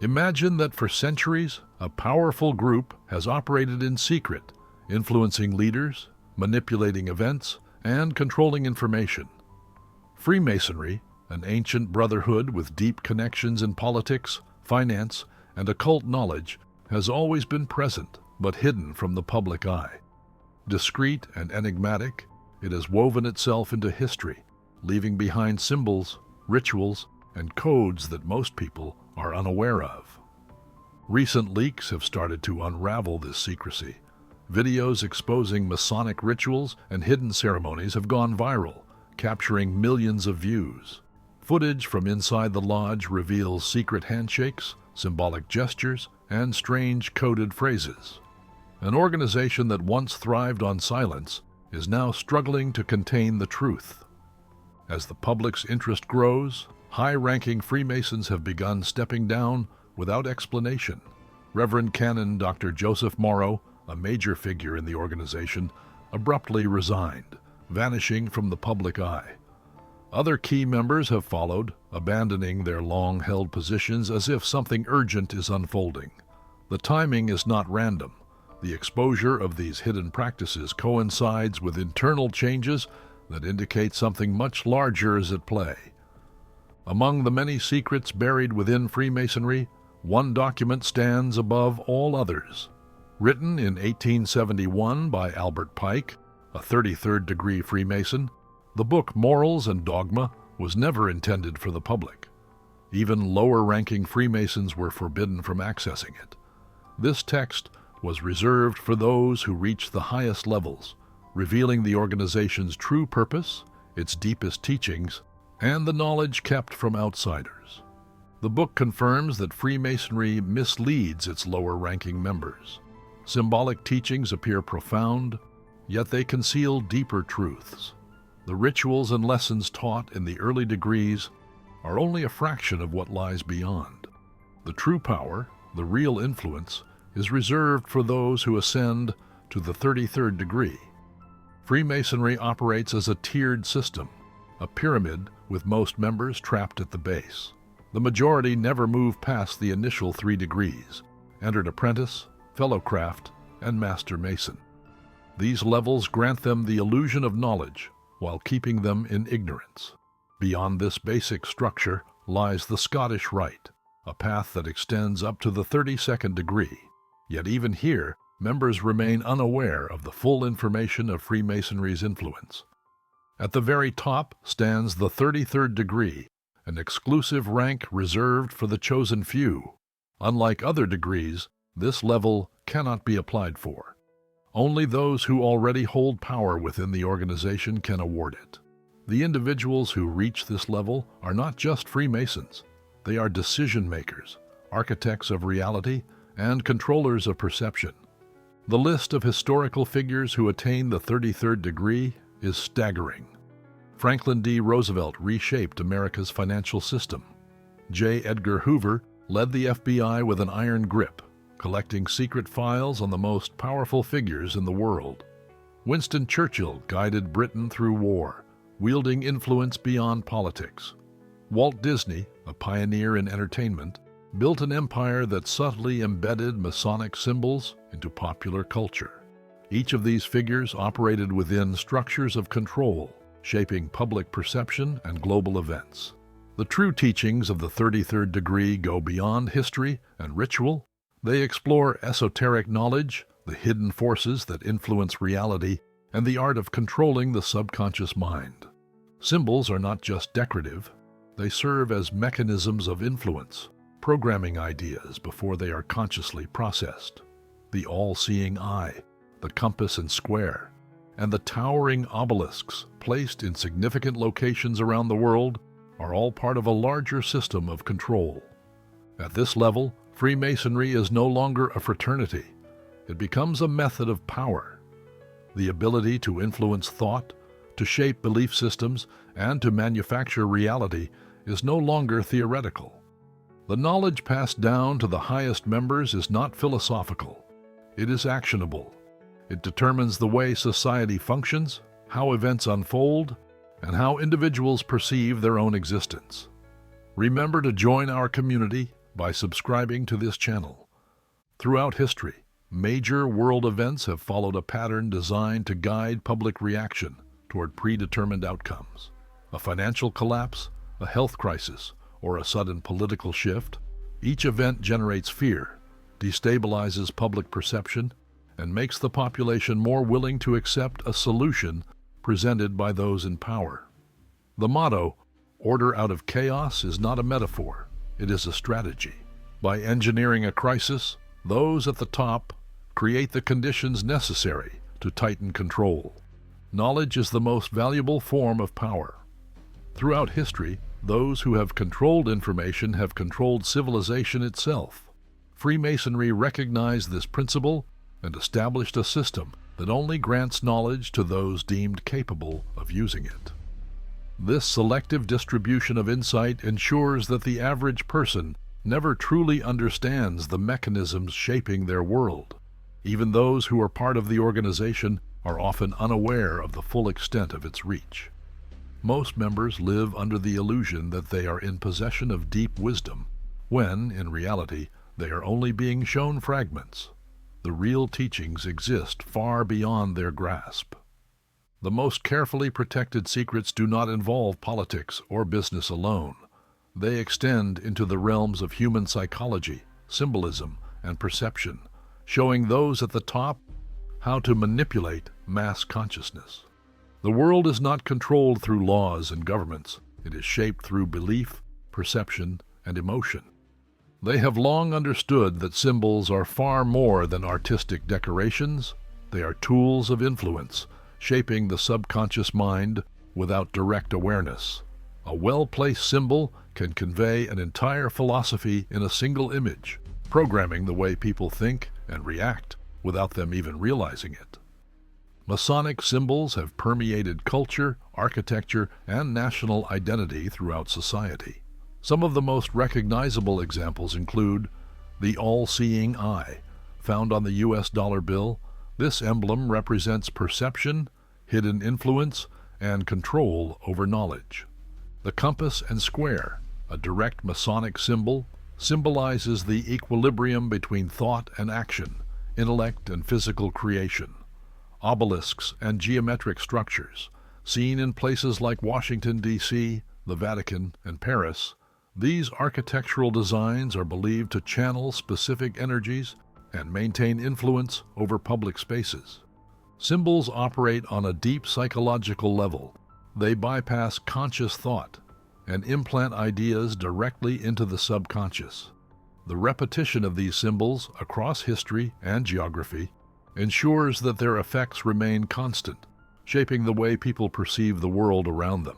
Imagine that for centuries, a powerful group has operated in secret, influencing leaders, manipulating events, and controlling information. Freemasonry, an ancient brotherhood with deep connections in politics, finance, and occult knowledge, has always been present, but hidden from the public eye. Discreet and enigmatic, it has woven itself into history, leaving behind symbols, rituals, and codes that most people are unaware of. Recent leaks have started to unravel this secrecy. Videos exposing Masonic rituals and hidden ceremonies have gone viral, capturing millions of views. Footage from inside the lodge reveals secret handshakes, symbolic gestures, and strange coded phrases. An organization that once thrived on silence is now struggling to contain the truth. As the public's interest grows, high-ranking Freemasons have begun stepping down without explanation. Reverend Canon Dr. Joseph Morrow, a major figure in the organization, abruptly resigned, vanishing from the public eye. Other key members have followed, abandoning their long-held positions as if something urgent is unfolding. The timing is not random. The exposure of these hidden practices coincides with internal changes that indicate something much larger is at play. Among the many secrets buried within Freemasonry, one document stands above all others. Written in 1871 by Albert Pike, a 33rd degree Freemason, the book Morals and Dogma was never intended for the public. Even lower-ranking Freemasons were forbidden from accessing it. This text was reserved for those who reached the highest levels, revealing the organization's true purpose, its deepest teachings, and the knowledge kept from outsiders. The book confirms that Freemasonry misleads its lower-ranking members. Symbolic teachings appear profound, yet they conceal deeper truths. The rituals and lessons taught in the early degrees are only a fraction of what lies beyond. The true power, the real influence, is reserved for those who ascend to the 33rd degree. Freemasonry operates as a tiered system, a pyramid with most members trapped at the base. The majority never move past the initial 3 degrees, entered apprentice, fellowcraft, and master mason. These levels grant them the illusion of knowledge while keeping them in ignorance. Beyond this basic structure lies the Scottish Rite, a path that extends up to the 32nd degree. Yet even here, members remain unaware of the full information of Freemasonry's influence. At the very top stands the 33rd degree, an exclusive rank reserved for the chosen few. Unlike other degrees, this level cannot be applied for. Only those who already hold power within the organization can award it. The individuals who reach this level are not just Freemasons. They are decision-makers, architects of reality, and controllers of perception. The list of historical figures who attain the 33rd degree is staggering. Franklin D. Roosevelt reshaped America's financial system. J. Edgar Hoover led the FBI with an iron grip, collecting secret files on the most powerful figures in the world. Winston Churchill guided Britain through war, wielding influence beyond politics. Walt Disney, a pioneer in entertainment, built an empire that subtly embedded Masonic symbols into popular culture. Each of these figures operated within structures of control, shaping public perception and global events. The true teachings of the 33rd degree go beyond history and ritual. They explore esoteric knowledge, the hidden forces that influence reality, and the art of controlling the subconscious mind. Symbols are not just decorative. They serve as mechanisms of influence, programming ideas before they are consciously processed. The all-seeing eye, the compass and square, and the towering obelisks placed in significant locations around the world are all part of a larger system of control. At this level, Freemasonry is no longer a fraternity. It becomes a method of power. The ability to influence thought, to shape belief systems, and to manufacture reality is no longer theoretical. The knowledge passed down to the highest members is not philosophical. It is actionable. It determines the way society functions, how events unfold, and how individuals perceive their own existence. Remember to join our community, by subscribing to this channel. Throughout history, major world events have followed a pattern designed to guide public reaction toward predetermined outcomes. A financial collapse, a health crisis, or a sudden political shift, each event generates fear, destabilizes public perception, and makes the population more willing to accept a solution presented by those in power. The motto, "Order out of chaos," is not a metaphor, it is a strategy. By engineering a crisis, those at the top create the conditions necessary to tighten control. Knowledge is the most valuable form of power. Throughout history, those who have controlled information have controlled civilization itself. Freemasonry recognized this principle and established a system that only grants knowledge to those deemed capable of using it. This selective distribution of insight ensures that the average person never truly understands the mechanisms shaping their world. Even those who are part of the organization are often unaware of the full extent of its reach. Most members live under the illusion that they are in possession of deep wisdom, when, in reality, they are only being shown fragments. The real teachings exist far beyond their grasp. The most carefully protected secrets do not involve politics or business alone. They extend into the realms of human psychology, symbolism, and perception, showing those at the top how to manipulate mass consciousness. The world is not controlled through laws and governments. It is shaped through belief, perception, and emotion. They have long understood that symbols are far more than artistic decorations. They are tools of influence, shaping the subconscious mind without direct awareness. A well-placed symbol can convey an entire philosophy in a single image, programming the way people think and react without them even realizing it. Masonic symbols have permeated culture, architecture, and national identity throughout society. Some of the most recognizable examples include the all-seeing eye, found on the US dollar bill. This emblem represents perception, hidden influence, and control over knowledge. The compass and square, a direct Masonic symbol, symbolizes the equilibrium between thought and action, intellect and physical creation. Obelisks and geometric structures, seen in places like Washington, D.C., the Vatican, and Paris, these architectural designs are believed to channel specific energies and maintain influence over public spaces. Symbols operate on a deep psychological level. They bypass conscious thought and implant ideas directly into the subconscious. The repetition of these symbols across history and geography ensures that their effects remain constant, shaping the way people perceive the world around them.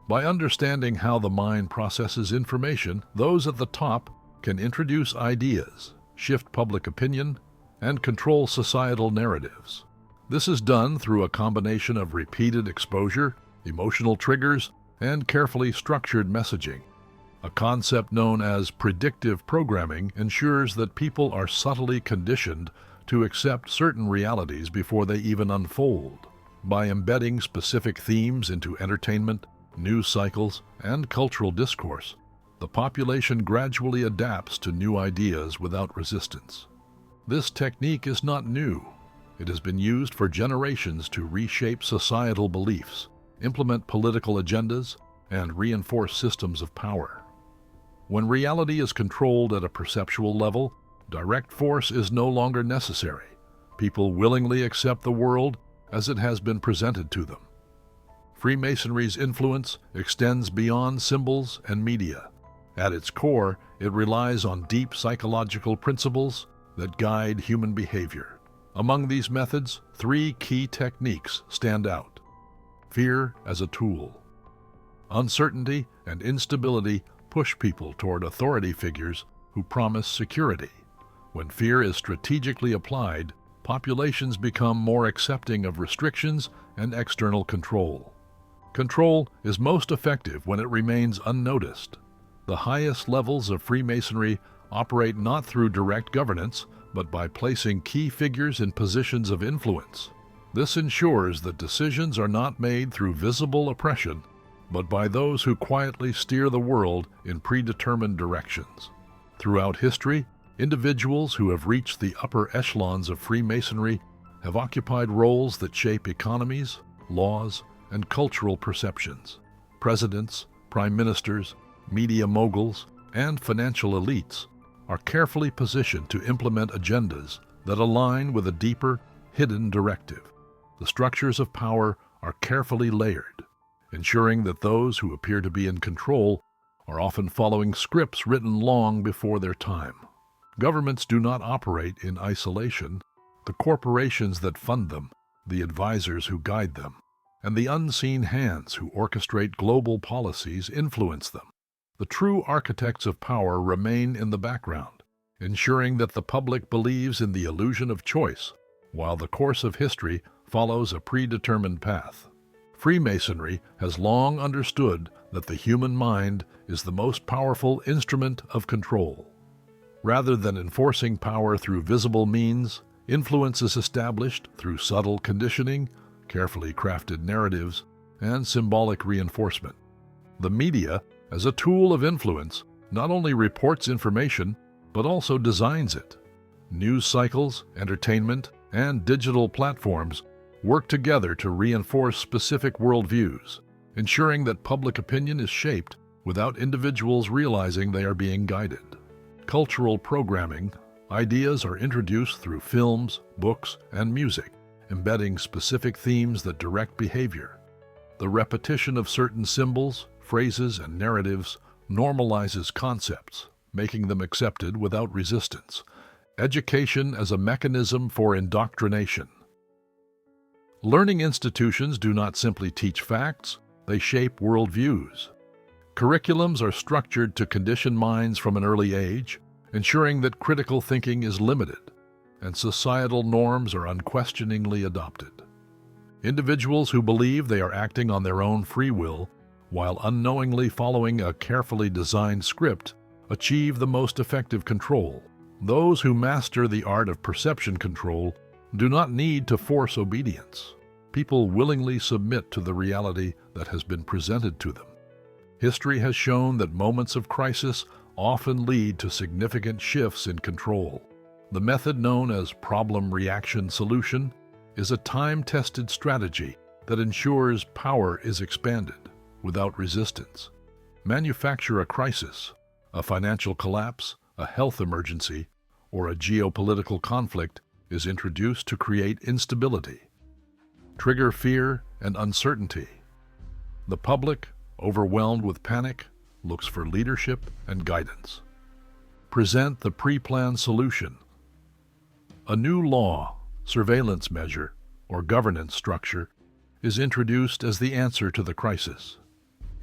By understanding how the mind processes information, those at the top can introduce ideas, shift public opinion, and control societal narratives. This is done through a combination of repeated exposure, emotional triggers, and carefully structured messaging. A concept known as predictive programming ensures that people are subtly conditioned to accept certain realities before they even unfold. By embedding specific themes into entertainment, news cycles, and cultural discourse, the population gradually adapts to new ideas without resistance. This technique is not new. It has been used for generations to reshape societal beliefs, implement political agendas, and reinforce systems of power. When reality is controlled at a perceptual level, direct force is no longer necessary. People willingly accept the world as it has been presented to them. Freemasonry's influence extends beyond symbols and media. At its core, it relies on deep psychological principles that guide human behavior. Among these methods, 3 key techniques stand out. Fear as a tool. Uncertainty and instability push people toward authority figures who promise security. When fear is strategically applied, populations become more accepting of restrictions and external control. Control is most effective when it remains unnoticed. The highest levels of Freemasonry operate not through direct governance, but by placing key figures in positions of influence. This ensures that decisions are not made through visible oppression, but by those who quietly steer the world in predetermined directions. Throughout history, individuals who have reached the upper echelons of Freemasonry have occupied roles that shape economies, laws, and cultural perceptions. Presidents, prime ministers, media moguls, and financial elites are carefully positioned to implement agendas that align with a deeper, hidden directive. The structures of power are carefully layered, ensuring that those who appear to be in control are often following scripts written long before their time. Governments do not operate in isolation. The corporations that fund them, the advisors who guide them, and the unseen hands who orchestrate global policies influence them. The true architects of power remain in the background, ensuring that the public believes in the illusion of choice, while the course of history follows a predetermined path. Freemasonry has long understood that the human mind is the most powerful instrument of control. Rather than enforcing power through visible means, influence is established through subtle conditioning, carefully crafted narratives, and symbolic reinforcement. The media, as a tool of influence, not only reports information, but also designs it. News cycles, entertainment, and digital platforms work together to reinforce specific worldviews, ensuring that public opinion is shaped without individuals realizing they are being guided. Cultural programming, ideas are introduced through films, books, and music, embedding specific themes that direct behavior. The repetition of certain symbols, phrases, and narratives normalizes concepts, making them accepted without resistance. Education as a mechanism for indoctrination. Learning institutions do not simply teach facts, they shape worldviews. Curriculums are structured to condition minds from an early age, ensuring that critical thinking is limited, and societal norms are unquestioningly adopted. Individuals who believe they are acting on their own free will, while unknowingly following a carefully designed script, achieve the most effective control. Those who master the art of perception control do not need to force obedience. People willingly submit to the reality that has been presented to them. History has shown that moments of crisis often lead to significant shifts in control. The method known as problem reaction solution is a time-tested strategy that ensures power is expanded without resistance. Manufacture a crisis, a financial collapse, a health emergency, or a geopolitical conflict is introduced to create instability. Trigger fear and uncertainty. The public, overwhelmed with panic, looks for leadership and guidance. Present the pre-planned solution. A new law, surveillance measure, or governance structure is introduced as the answer to the crisis.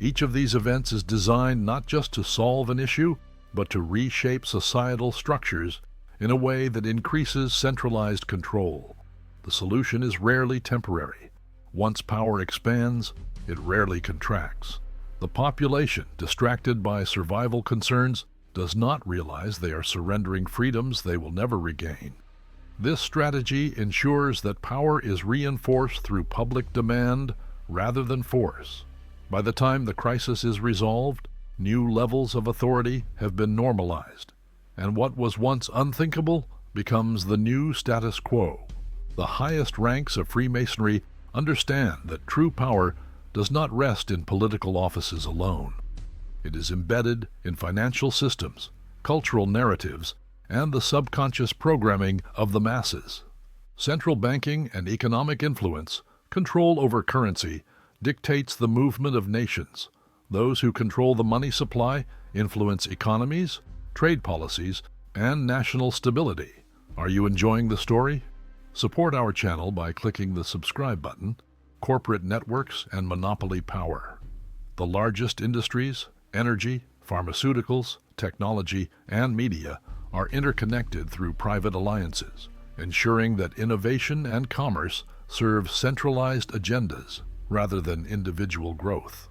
Each of these events is designed not just to solve an issue, but to reshape societal structures in a way that increases centralized control. The solution is rarely temporary. Once power expands, it rarely contracts. The population, distracted by survival concerns, does not realize they are surrendering freedoms they will never regain. This strategy ensures that power is reinforced through public demand rather than force. By the time the crisis is resolved, new levels of authority have been normalized, and what was once unthinkable becomes the new status quo. The highest ranks of Freemasonry understand that true power does not rest in political offices alone. It is embedded in financial systems, cultural narratives, and the subconscious programming of the masses. Central banking and economic influence, control over currency, dictates the movement of nations. Those who control the money supply influence economies, trade policies, and national stability. Are you enjoying the story? Support our channel by clicking the subscribe button. Corporate networks and monopoly power. The largest industries, energy, pharmaceuticals, technology, and media are interconnected through private alliances, ensuring that innovation and commerce serve centralized agendas rather than individual growth.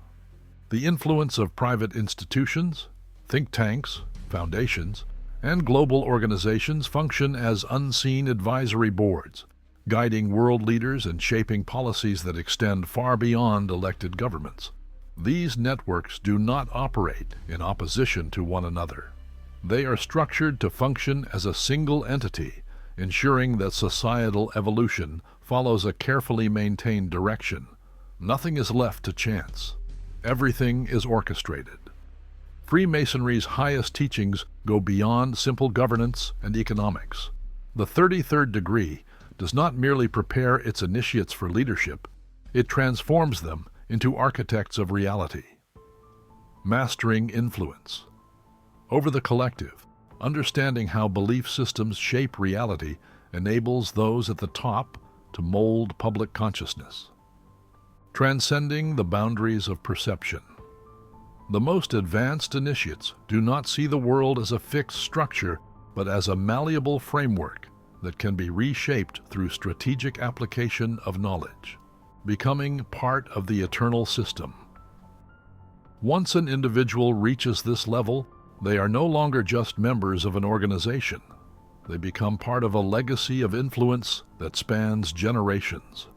The influence of private institutions, think tanks, foundations, and global organizations function as unseen advisory boards, guiding world leaders and shaping policies that extend far beyond elected governments. These networks do not operate in opposition to one another. They are structured to function as a single entity, ensuring that societal evolution follows a carefully maintained direction. Nothing is left to chance. Everything is orchestrated. Freemasonry's highest teachings go beyond simple governance and economics. The 33rd degree does not merely prepare its initiates for leadership, it transforms them into architects of reality. Mastering influence. Over the collective, understanding how belief systems shape reality enables those at the top to mold public consciousness. Transcending the boundaries of perception. The most advanced initiates do not see the world as a fixed structure, but as a malleable framework that can be reshaped through strategic application of knowledge, becoming part of the eternal system. Once an individual reaches this level, they are no longer just members of an organization. They become part of a legacy of influence that spans generations.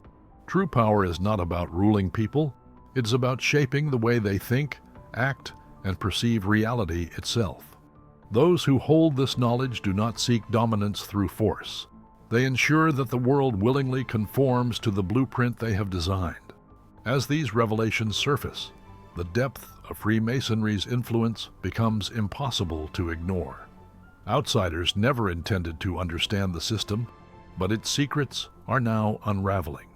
True power is not about ruling people, it is about shaping the way they think, act, and perceive reality itself. Those who hold this knowledge do not seek dominance through force. They ensure that the world willingly conforms to the blueprint they have designed. As these revelations surface, the depth of Freemasonry's influence becomes impossible to ignore. Outsiders never intended to understand the system, but its secrets are now unraveling.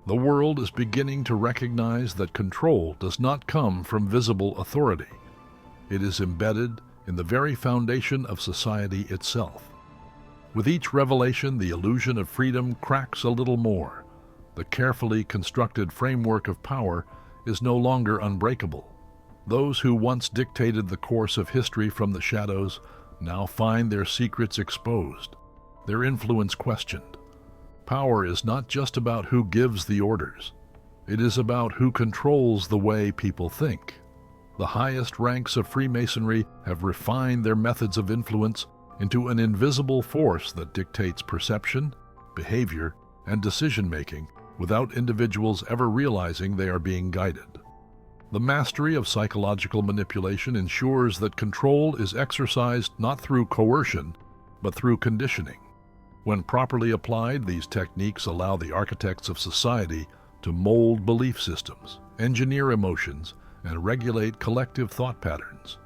The world is beginning to recognize that control does not come from visible authority. It is embedded in the very foundation of society itself. With each revelation, the illusion of freedom cracks a little more. The carefully constructed framework of power is no longer unbreakable. Those who once dictated the course of history from the shadows now find their secrets exposed, their influence questioned. Power is not just about who gives the orders. It is about who controls the way people think. The highest ranks of Freemasonry have refined their methods of influence into an invisible force that dictates perception, behavior, and decision-making without individuals ever realizing they are being guided. The mastery of psychological manipulation ensures that control is exercised not through coercion, but through conditioning. When properly applied, these techniques allow the architects of society to mold belief systems, engineer emotions, and regulate collective thought patterns.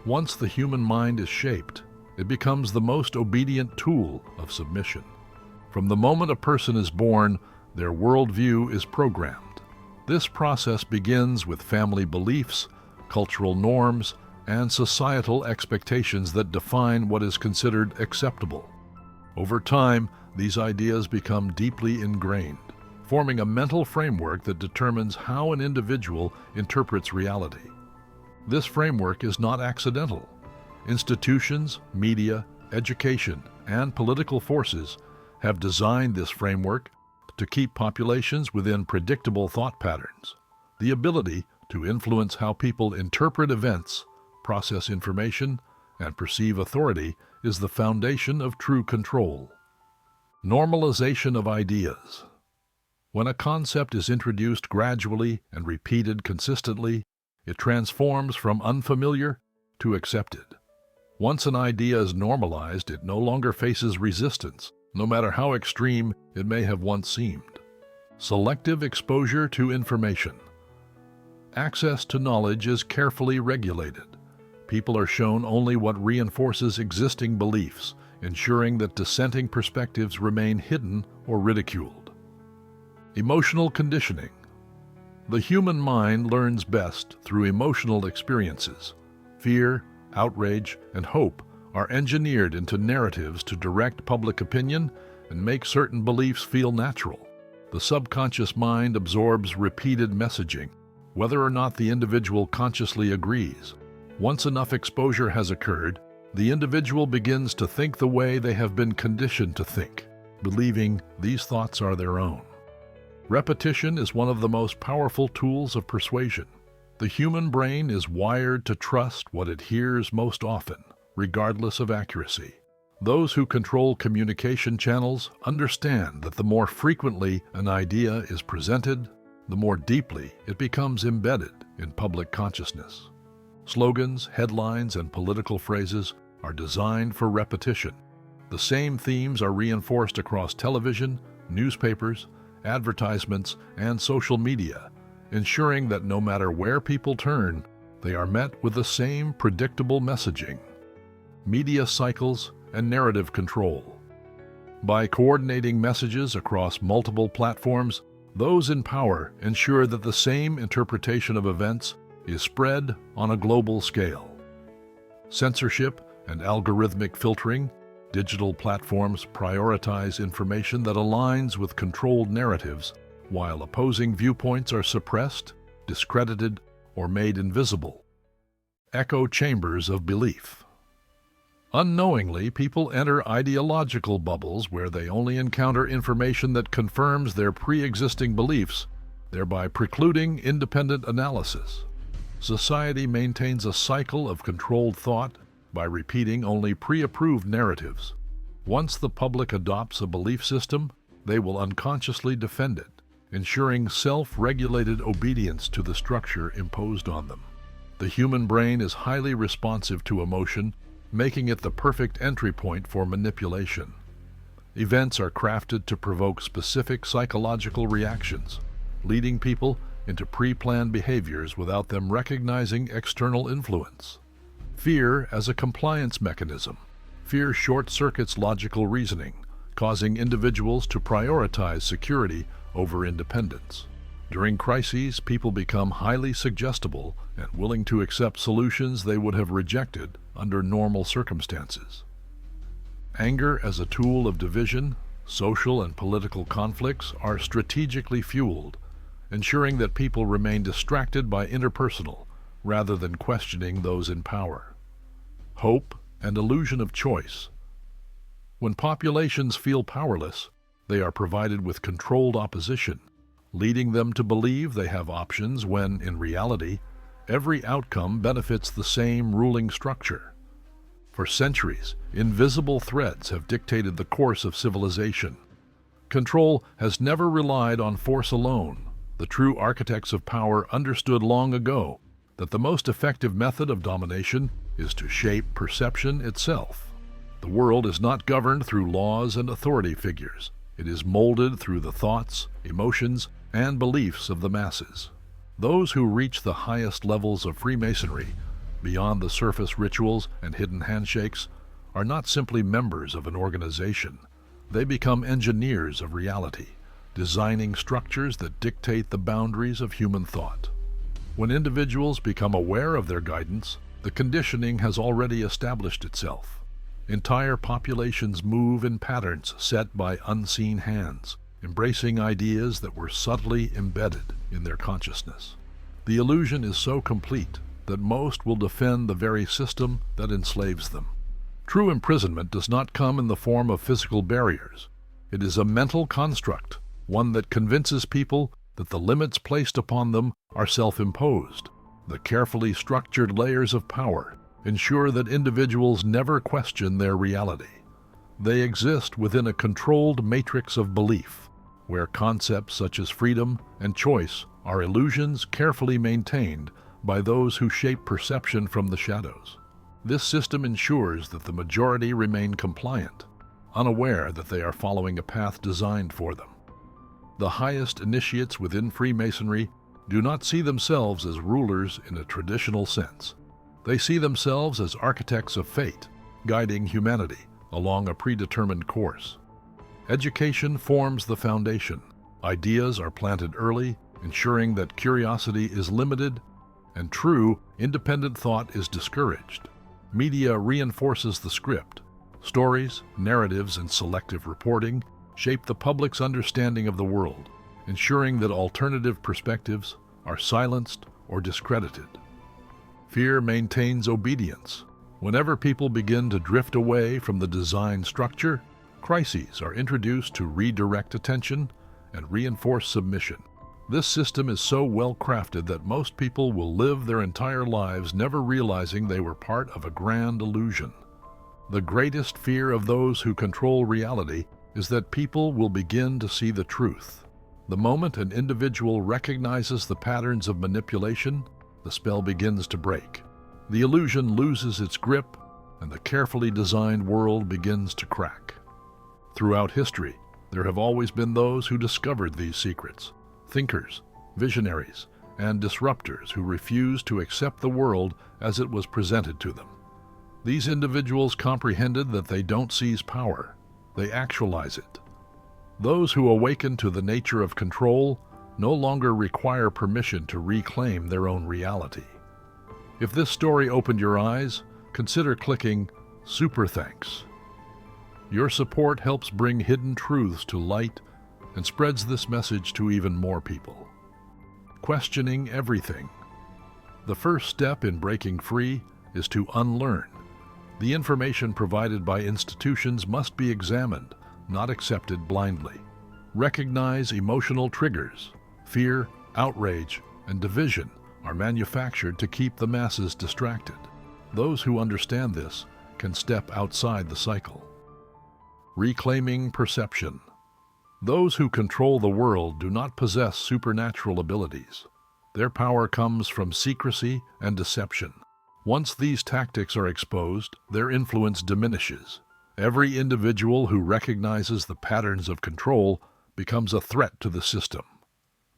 Once the human mind is shaped, it becomes the most obedient tool of submission. From the moment a person is born, their worldview is programmed. This process begins with family beliefs, cultural norms, and societal expectations that define what is considered acceptable. Over time, these ideas become deeply ingrained, forming a mental framework that determines how an individual interprets reality. This framework is not accidental. Institutions, media, education, and political forces have designed this framework to keep populations within predictable thought patterns. The ability to influence how people interpret events, process information, and perceive authority is the foundation of true control. Normalization of ideas. When a concept is introduced gradually and repeated consistently, it transforms from unfamiliar to accepted. Once an idea is normalized, it no longer faces resistance, no matter how extreme it may have once seemed. Selective exposure to information. Access to knowledge is carefully regulated. People are shown only what reinforces existing beliefs, ensuring that dissenting perspectives remain hidden or ridiculed. Emotional conditioning. The human mind learns best through emotional experiences. Fear, outrage, and hope are engineered into narratives to direct public opinion and make certain beliefs feel natural. The subconscious mind absorbs repeated messaging, whether or not the individual consciously agrees. Once enough exposure has occurred, the individual begins to think the way they have been conditioned to think, believing these thoughts are their own. Repetition is one of the most powerful tools of persuasion. The human brain is wired to trust what it hears most often, regardless of accuracy. Those who control communication channels understand that the more frequently an idea is presented, the more deeply it becomes embedded in public consciousness. Slogans, headlines, and political phrases are designed for repetition. The same themes are reinforced across television, newspapers, advertisements, and social media, ensuring that no matter where people turn, they are met with the same predictable messaging. Media cycles and narrative control. By coordinating messages across multiple platforms, those in power ensure that the same interpretation of events is spread on a global scale. Censorship and algorithmic filtering. Digital platforms prioritize information that aligns with controlled narratives, while opposing viewpoints are suppressed, discredited, or made invisible. Echo chambers of belief. Unknowingly, people enter ideological bubbles where they only encounter information that confirms their pre-existing beliefs, thereby precluding independent analysis. Society maintains a cycle of controlled thought by repeating only pre-approved narratives. Once the public adopts a belief system, they will unconsciously defend it, ensuring self-regulated obedience to the structure imposed on them. The human brain is highly responsive to emotion, making it the perfect entry point for manipulation. Events are crafted to provoke specific psychological reactions, leading people into pre-planned behaviors without them recognizing external influence. Fear as a compliance mechanism. Fear short-circuits logical reasoning, causing individuals to prioritize security over independence. During crises, people become highly suggestible and willing to accept solutions they would have rejected under normal circumstances. Anger as a tool of division. Social and political conflicts are strategically fueled, ensuring that people remain distracted by interpersonal rather than questioning those in power. Hope and illusion of choice. When populations feel powerless, they are provided with controlled opposition, leading them to believe they have options when, in reality, every outcome benefits the same ruling structure. For centuries, invisible threads have dictated the course of civilization. Control has never relied on force alone. The true architects of power understood long ago that the most effective method of domination is to shape perception itself. The world is not governed through laws and authority figures. It is molded through the thoughts, emotions, and beliefs of the masses. Those who reach the highest levels of Freemasonry, beyond the surface rituals and hidden handshakes, are not simply members of an organization. They become engineers of reality, designing structures that dictate the boundaries of human thought. When individuals become aware of their guidance, the conditioning has already established itself. Entire populations move in patterns set by unseen hands, embracing ideas that were subtly embedded in their consciousness. The illusion is so complete that most will defend the very system that enslaves them. True imprisonment does not come in the form of physical barriers. It is a mental construct, one that convinces people that the limits placed upon them are self-imposed. The carefully structured layers of power ensure that individuals never question their reality. They exist within a controlled matrix of belief, where concepts such as freedom and choice are illusions carefully maintained by those who shape perception from the shadows. This system ensures that the majority remain compliant, unaware that they are following a path designed for them. The highest initiates within Freemasonry do not see themselves as rulers in a traditional sense. They see themselves as architects of fate, guiding humanity along a predetermined course. Education forms the foundation. Ideas are planted early, ensuring that curiosity is limited and true, independent thought is discouraged. Media reinforces the script. Stories, narratives, and selective reporting shape the public's understanding of the world, ensuring that alternative perspectives are silenced or discredited. Fear maintains obedience. Whenever people begin to drift away from the design structure, crises are introduced to redirect attention and reinforce submission. This system is so well crafted that most people will live their entire lives never realizing they were part of a grand illusion. The greatest fear of those who control reality is that people will begin to see the truth. The moment an individual recognizes the patterns of manipulation, the spell begins to break. The illusion loses its grip, and the carefully designed world begins to crack. Throughout history, there have always been those who discovered these secrets, thinkers, visionaries, and disruptors who refused to accept the world as it was presented to them. These individuals comprehended that they don't seize power, they actualize it. Those who awaken to the nature of control no longer require permission to reclaim their own reality. If this story opened your eyes, consider clicking Super Thanks. Your support helps bring hidden truths to light and spreads this message to even more people. Questioning everything. The first step in breaking free is to unlearn. The information provided by institutions must be examined, not accepted blindly. Recognize emotional triggers. Fear, outrage, and division are manufactured to keep the masses distracted. Those who understand this can step outside the cycle. Reclaiming perception. Those who control the world do not possess supernatural abilities. Their power comes from secrecy and deception. Once these tactics are exposed, their influence diminishes. Every individual who recognizes the patterns of control becomes a threat to the system.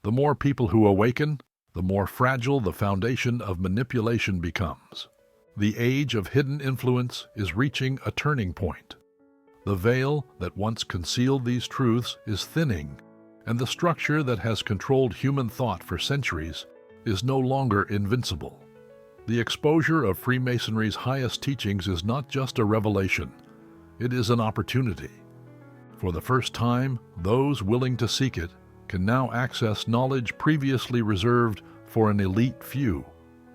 The more people who awaken, the more fragile the foundation of manipulation becomes. The age of hidden influence is reaching a turning point. The veil that once concealed these truths is thinning, and the structure that has controlled human thought for centuries is no longer invincible. The exposure of Freemasonry's highest teachings is not just a revelation, it is an opportunity. For the first time, those willing to seek it can now access knowledge previously reserved for an elite few.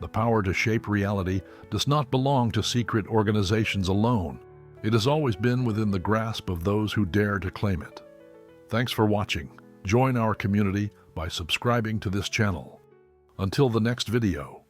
The power to shape reality does not belong to secret organizations alone. It has always been within the grasp of those who dare to claim it. Thanks for watching. Join our community by subscribing to this channel. Until the next video.